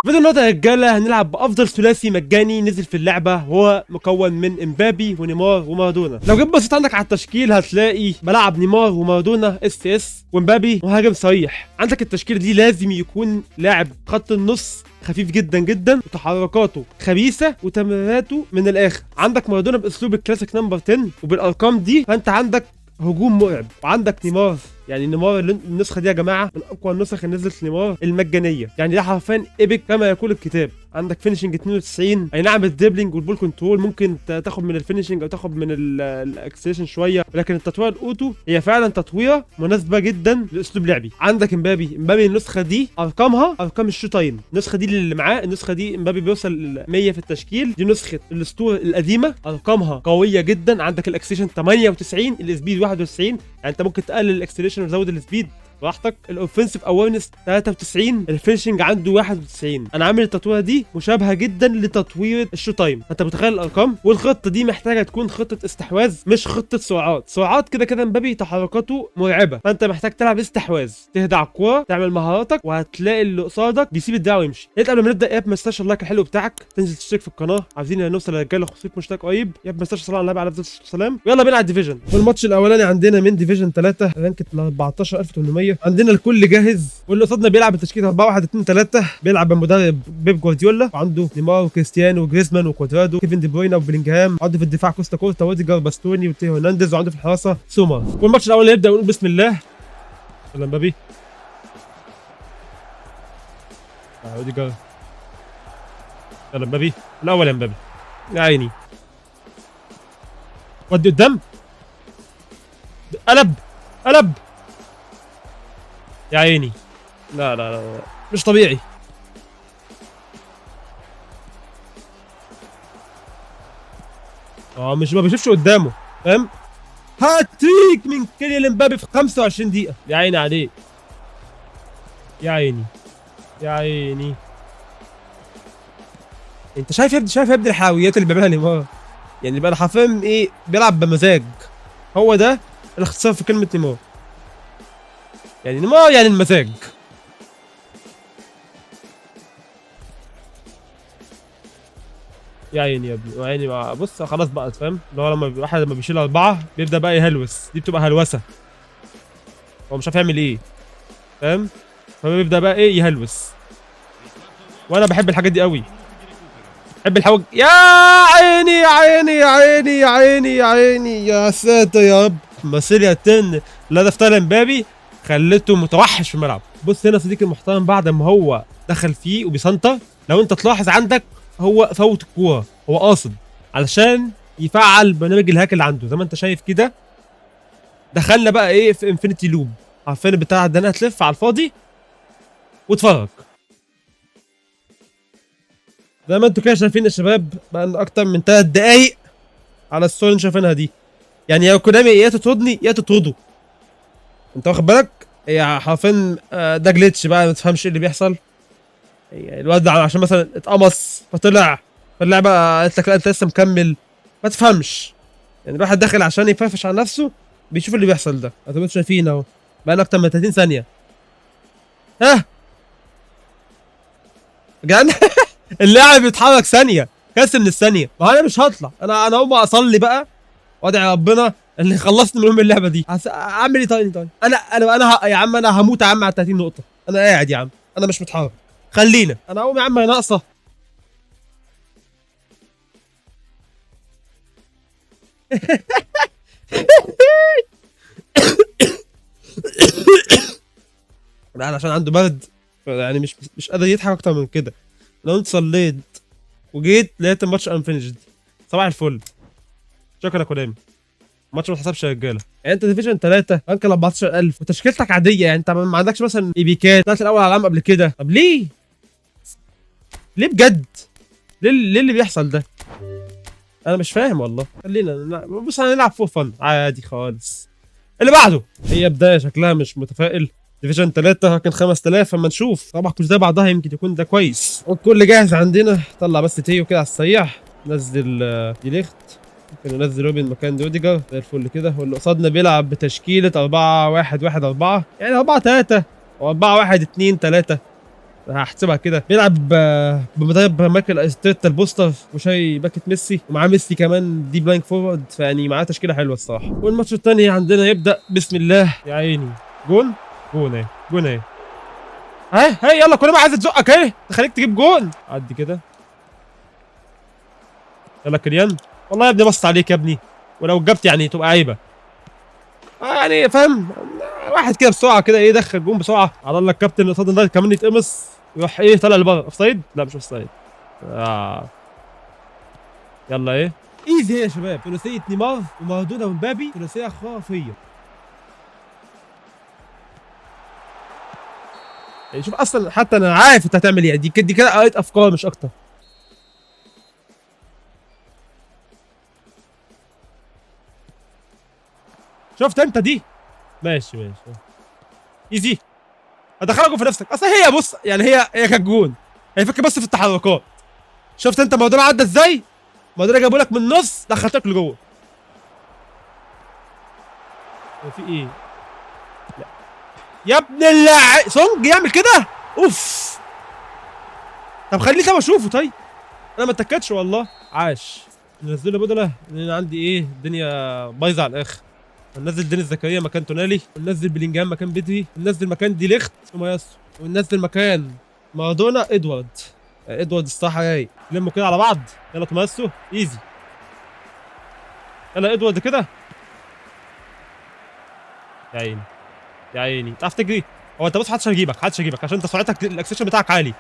فيديو النهارده يا رجاله هنلعب بافضل ثلاثي مجاني نزل في اللعبه، هو مكون من امبابي ونيمار ومارادونا. لو جيت بصيت عندك على التشكيل هتلاقي بلعب نيمار ومارادونا اس ومبابي مهاجم صريح. عندك التشكيله دي لازم يكون لاعب خط النص خفيف جدا جدا، وتحركاته خبيثه وتمريراته من الاخر. عندك مارادونا باسلوب الكلاسيك نمبر 10 وبالارقام دي، فانت عندك هجوم مرعب. وعندك نيمار، يعني نيمار النسخه دي يا جماعه من اقوى النسخ اللي نزلت نيمار المجانيه، يعني ده حرفيا ايبك كما يقول الكتاب. عندك فينشنج 92، اي نعم الدريبلينج والبول كنترول ممكن تاخد من الفينشنج او تاخد من الاكسلريشن شويه، ولكن التطوير الاوتو هي فعلا تطويره مناسبه جدا لاسلوب لعبي. عندك امبابي النسخه دي ارقامها ارقام الشو تايم. النسخه دي اللي معاه، النسخه دي امبابي بيوصل ل 100 في التشكيل. دي نسخه الاسطوره القديمه، ارقامها قويه جدا. عندك الاكسلريشن 98، السبيد 91، يعني انت ممكن تقلل الاكسلريشن وتزود السبيد براحتك. الاوفنسيف اويرنس 93، الفينشنج عنده 91. انا عامل التطويره دي مشابهه جدا لتطوير الشو تايم. انت متخيل الارقام؟ والخطه دي محتاجه تكون خطه استحواذ مش خطه سرعات كده كده. مبابي تحركاته مرعبه، فانت محتاج تلعب استحواذ، تهدع الكوره، تعمل مهاراتك، وهتلاقي اللي قصادك بيسيب الدراع ويمشي. انت قبل ما نبدا يا ابني ما تنساش اللايك الحلو بتاعك، تنزل تشترك في القناه، عايزين نوصل لرجاله 500 مشترك قريب يا ابني. ما تنساش صلاه على النبي عليه الصلاه والسلام. ويلا بينا على الديفيجن. في الماتش الاولاني عندنا من ديفيجن 3 رانكت ل 14800. عندنا الكل جاهز، واللي قصادنا بيلعب بتشكيل 4 1 2 3. بيلعب بمدرب بيب جوارديولا، وعنده نيمار وكريستيانو وجريزمان وكوادرادو، كيفن دي بروينا وبلينجهام. عنده في الدفاع كوستا كورتا وديجار باستوني وتيو هرنانديز، وعنده في الحراسه سومر. والماتش الاول يبدا ونقول بسم الله. يلا مبابي، اوديجار، يلا مبابي الاول يا مبابي، يا عيني ودي قدام، قلب يا عيني. لا مش طبيعي. مش ما بيشوفش قدامه، فاهم؟ هاتريك من كيليان امبابي في 25 دقيقة، يا عيني عليه، يا عيني يا عيني. انت شايف يا ابني، شايف يا ابني الحاويات اللي بيعملها نيمار؟ يعني بقى حرفيا ايه، بيلعب بمزاج. هو ده الاختصار في كلمة نيمار، يعني نيمار يعني المزاج. يا عيني يا ابني، يا عيني. بص خلاص بقى، فاهم؟ اللي هو لما الواحد لما بيشيل 4 بيبدا بقى يهلوس، دي بتبقى هلوسه، هو مش عارف يعمل ايه، فاهم؟ فبيبدا بقى ايه، يهلوس. وانا بحب الحاجات دي قوي، بحب الحوج. يا عيني يا عيني يا عيني يا عيني يا عيني، يا ساتر يا رب. ماسيليا تن لا دفتر امبابي خلته متوحش في الملعب. بص هنا صديقي المحترم، بعد ما هو دخل فيه وبيسنطر، لو انت تلاحظ عندك هو فوت الكوره، هو قاصد علشان يفعل برنامج الهاك اللي عنده، زي ما انت شايف كده. دخلنا بقى ايه في انفينيتي لوب، عارفين البتاع ده، انا هتلف على الفاضي واتفرج. زي ما انتوا كده شايفين يا شباب، بقى اكتر من 3 دقايق على الصور اللي شايفينها دي. يعني يا كونامي يا تطردني يا تطرده، انت واخد بالك؟ هي حرفيا ده جليتش بقى، ما تفهمش ايه اللي بيحصل. الواد عشان مثلا اتقمص فطلع فاللعبه قالت لك لا انت لسه مكمل، ما تفهمش. يعني الواحد داخل عشان يفرفش عن نفسه، بيشوف اللي بيحصل ده. انتوا شايفين اهو، بقى اكتر من 30 ثانيه. ها يا جدعان اللاعب بيتحرك ثانيه كاس من الثانيه. ما انا مش هطلع، انا اقوم اصلي بقى وادعي ربنا اللي خلصني من اللعبه دي. اعمل ايه طيب؟ انا يا عم انا هموت يا عم على 30 نقطه. انا قاعد يا عم، انا مش متحرك، خلينا انا اقوم يا عم، هي ناقصه. لا عشان عنده برد، يعني مش قادر يضحك اكتر من كده. لو انت صليت وجيت لقيت الماتش انفينيشد، صباح الفل، شكرا يا كولامي. الماتش ما اتحسبش يا رجاله. يعني انت ديفيجن 3 رانك 14000 وتشكيلتك عاديه، يعني انت ما عندكش مثلا ايبيكات طلعت الاول على العالم قبل كده. طب ليه بجد؟ ليه اللي بيحصل ده؟ انا مش فاهم والله. خلينا بص هنلعب فور فن عادي خالص. اللي بعده، هي بدايه شكلها مش متفائل. ديفيجن 3 كان 5000، اما نشوف طبعا كل ده بعضها يمكن يكون ده كويس. والكل جاهز عندنا. طلع بس تيو كده على السريع، نزل دي ليخت، ممكن ننزل روبن مكان روديجر زي الفل كده. واللي قصادنا بيلعب بتشكيله 4 1 1 4، يعني 4 3 او 4 1 2 3. هحسبها كده. بيلعب بمدرب مايكل ارتيتا البوستر، وشاي باكت ميسي، ومعاه ميسي كمان دي بلاينك فورورد، فيعني معاه تشكيله حلوه الصراحه. والماتش الثاني عندنا يبدا بسم الله يا عيني. جون جون ايه جون ايه. هاي يلا، كل ما عايز تزقك اهي تخليك تجيب جون. عدي كده يلا كريان. والله يا ابني بص عليك يا ابني، ولو جبت يعني تبقى عيبه. يعني فاهم، واحد كده بسرعه كده ايه دخل جون بسرعه على الله. الكابتن اللي قصاد ده كمان يتقمص يروح ايه طالع لبره. اوفسايد؟ لا مش اوفسايد. يلا ايه ايزي يا شباب. ثلاثيه نيمار ومارادونا ومبابي، ثلاثيه خرافيه. يعني شوف اصلا، حتى انا عارف انت هتعمل ايه. دي كده قريت افكار مش اكتر. شفت انت دي؟ ماشي ماشي ايزي. هدخلك في نفسك اصل هي بص يعني هي كانت جون. هي فكره بس في التحركات. شفت انت مارادونا عدى ازاي؟ مارادونا جابوا لك من النص دخلتك لجوه. في ايه؟ لا يا ابن اللاعب سونج يعمل كده؟ اوف. طب خليني طب اشوفه. طيب انا ما اتكتش والله. عاش. ننزله بدله لان عندي ايه الدنيا بايظه على الاخر. ننزل دينيس زكريا مكان تونالي، وننزل بلينجهام مكان بدري، وننزل مكان دي ليخت ومايسترو، وننزل مكان مارادونا ادوارد. ادوارد الصراحه رايق. لموا كده على بعض. يلا توماسو ايزي. يلا ادوارد كده. يا عيني يا عيني. تعرف تجري؟ هو انت بص محدش هيجيبك عشان انت سرعتك الاكسشن بتاعك عالي.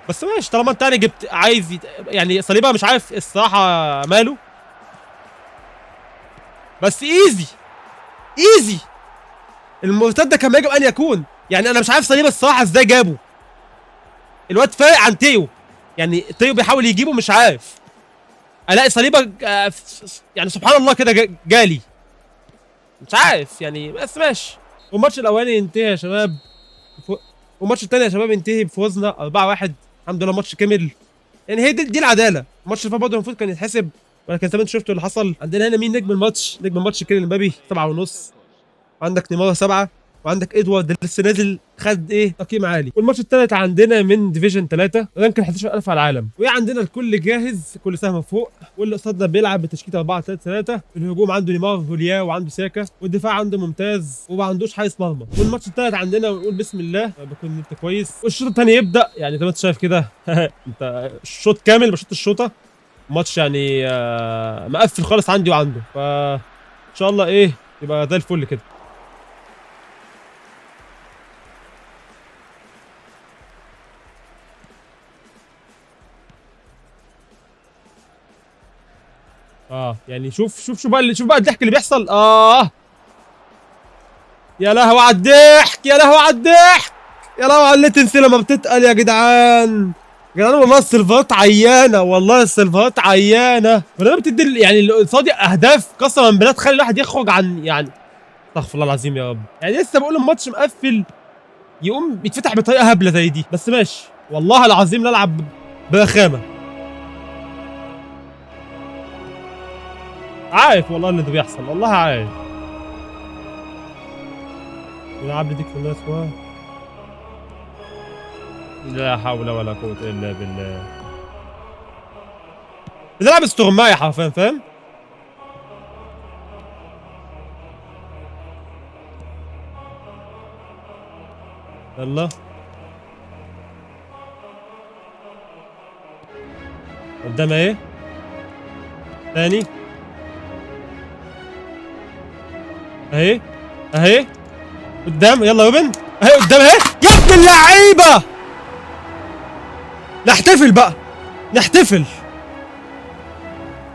بس ماشي طالما انت يعني جبت عايز يعني صليبه مش عارف الصراحه ماله. بس ايزي ايزي. المرتده كان يجب ان يكون. يعني انا مش عارف صليبه الصراحه ازاي جابه. الواد فارق عن تيو. يعني تيو بيحاول يجيبه مش عارف. الاقي صليبه يعني سبحان الله كده جالي. مش عارف يعني بس ماشي. والماتش الاولاني ينتهي يا شباب والماتش الثاني يا شباب ينتهي بفوزنا 4-1. الحمد لله ماتش كمل. يعني هي دي العداله. الماتش اللي فات برضه المفروض كان يتحسب، ولكن زي ما انتم شفتوا اللي حصل. عندنا هنا مين نجم الماتش؟ نجم الماتش كيليان امبابي 7.5. عندك نيمار 7، وعندك ادوارد اللي لسه نازل خد ايه تقييم عالي. والماتش الثالث عندنا من ديفيجن 3 رانك 11000 على العالم. وعندنا الكل جاهز، كل سهم فوق. واللي قصادنا بيلعب بتشكيله 4-3-3. الهجوم عنده نيمار فوليا وعنده ساكا، والدفاع عنده ممتاز وما عندوش حارس مرمى. والماتش الثالث عندنا ونقول بسم الله بيكون نت كويس. والشوط الثاني يبدا يعني زي ما انت شايف كده. انت الشوط كامل بشوط الشوطه. ماتش يعني مقفل خالص عندي وعنده. ان شاء الله ايه يبقى زي الفل كده. يعني شوف بقى الضحك اللي بيحصل. يا لهوي على الضحك يا لهوي على الضحك يا لهوي على الليتنسي لما بتتقل يا جدعان. يا جدعان والله السيرفرات عيانه، والله السيرفرات عيانه. فلما بتدي يعني اللي قصادي اهداف قسما بالله تخلي الواحد يخرج عن يعني استغفر الله العظيم يا رب. يعني لسه بقول الماتش مقفل يقوم بيتفتح بطريقه هبله زي دي. بس ماشي والله العظيم نلعب برخامه. عارف والله اللي ده بيحصل، والله عارف. يلعب لي ديك في الناس لا حول ولا قوة الا بالله. بنلعب استغماية حرفيا فاهم؟ يلا قدام ايه؟ ثاني اهي اهي قدام. يلا روبن اهي قدام اهي. يا ابن اللعيبه نحتفل بقى نحتفل.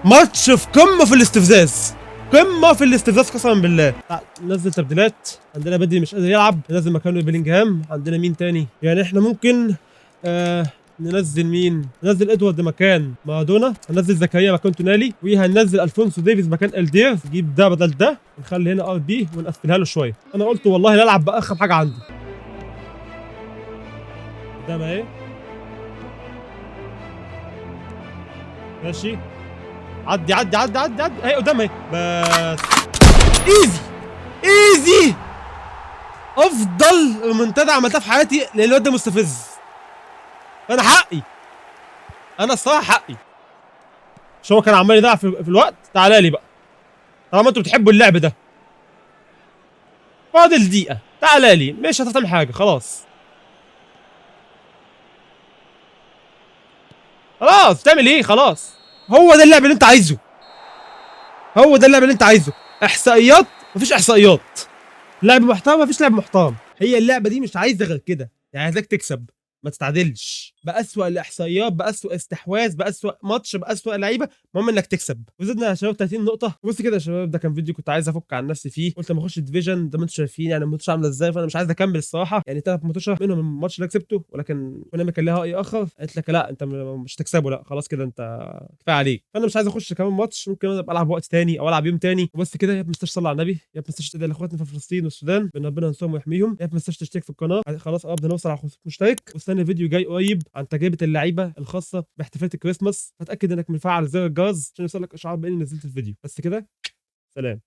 ماتش في قمه في الاستفزاز، قمه في الاستفزاز قسما بالله. ننزل تبديلات. عندنا بدري مش قادر يلعب، ننزل مكانه بلينجهام. عندنا مين تاني؟ يعني احنا ممكن ننزل مين؟ ننزل ادوارد مكان مارادونا، هننزل زكريا مكان تونالي، وهننزل الفونسو ديفيز مكان الدير. نجيب ده بدل ده، ونخلي هنا ار بي ونقفلها له شويه. انا قلت والله لا العب بارخم حاجه عندي. قدام اهي ماشي. عدي اهي قدام اهي. بس ايزي ايزي. افضل منتدى عملتها في حياتي لان الواد ده مستفز. انا حقي، انا الصراحه حقي. مش هو كان عمال يضيع في الوقت؟ تعالى لي بقى طالما انتوا بتحبوا اللعب ده. فاضل دقيقه، تعالى لي، مش هتفهم حاجه خلاص. خلاص بتعمل ايه؟ خلاص هو ده اللعب اللي انت عايزه، هو ده اللعب اللي انت عايزه. احصائيات؟ مفيش احصائيات. لعب محترم؟ مفيش لعب محترم. هي اللعبه دي مش عايزه غير كده، يعني عايزاك تكسب، ما تستعدلش بأسوأ الاحصائيات، بأسوأ استحواذ، بأسوأ ماتش، بأسوأ لعيبه، المهم انك تكسب. وزدنا يا شباب 30 نقطه. بص كده يا شباب، ده كان فيديو كنت عايز افك عن نفسي فيه، قلت لما اخش ديفيجن زي ما انتم شايفين يعني الماتش عامله ازاي، فانا مش عايز اكمل الصراحه. يعني 3 ماتشات منهم الماتش اللي كسبته، ولكن كنا كان لها راي اخر، قالت لك لا انت مش تكسبه، لا خلاص كده انت كفايه عليك. فانا مش عايز اخش كمان ماتش، ممكن ابقى العب وقت تاني او العب يوم تاني. وبس كده يا ابني، ما صلي على النبي، يا ابني ما تنساش تدعي لاخواتنا في فلسطين والسودان، بان ربنا ينصرهم ويحميهم. يا ابني ما تنساش تشترك في القناه، خلاص قربنا نوصل على 500 مشترك. واستنى فيديو جاي قريب عن تجربه اللعيبه الخاصه باحتفالات الكريسماس، فتاكد انك مفعل زر الجرس عشان يوصلك اشعار باني نزلت الفيديو. بس كده، سلام.